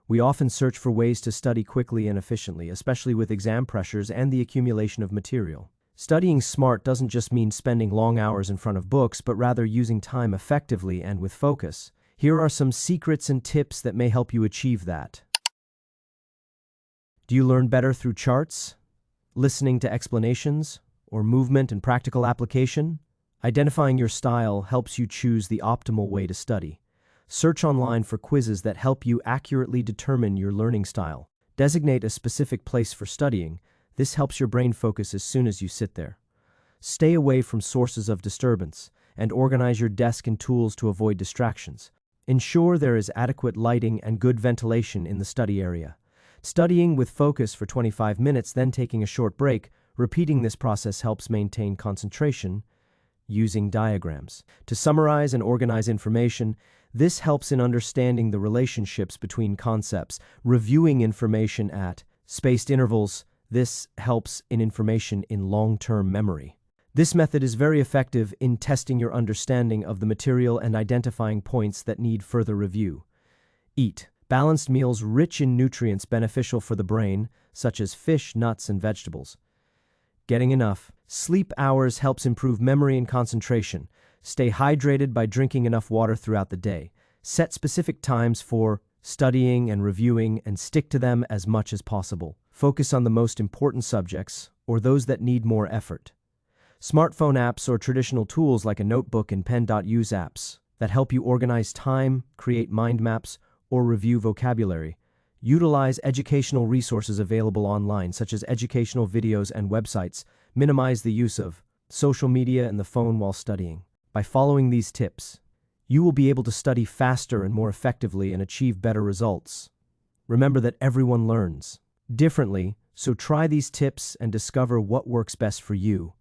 We often search for ways to study quickly and efficiently, especially with exam pressures and the accumulation of material. Studying smart doesn't just mean spending long hours in front of books, but rather using time effectively and with focus. Here are some secrets and tips that may help you achieve that. Do you learn better through charts, listening to explanations, or movement and practical application? Identifying your style helps you choose the optimal way to study. Search online for quizzes that help you accurately determine your learning style. Designate a specific place for studying. This helps your brain focus as soon as you sit there. Stay away from sources of disturbance and organize your desk and tools to avoid distractions. Ensure there is adequate lighting and good ventilation in the study area. Studying with focus for 25 minutes, then taking a short break. Repeating this process helps maintain concentration. Using diagrams to summarize and organize information. This helps in understanding the relationships between concepts. Reviewing information at spaced intervals. This helps in information in long-term memory. This method is very effective in testing your understanding of the material and identifying points that need further review. Eat balanced meals rich in nutrients beneficial for the brain, such as fish, nuts, and vegetables. Getting enough sleep hours helps improve memory and concentration. Stay hydrated by drinking enough water throughout the day. Set specific times for studying and reviewing and stick to them as much as possible. Focus on the most important subjects or those that need more effort. Smartphone apps or traditional tools like a notebook and pen. Use apps that help you organize time, create mind maps, or review vocabulary. Utilize educational resources available online, such as educational videos and websites. Minimize the use of social media and the phone while studying. By following these tips, you will be able to study faster and more effectively and achieve better results. Remember that everyone learns differently, so try these tips and discover what works best for you.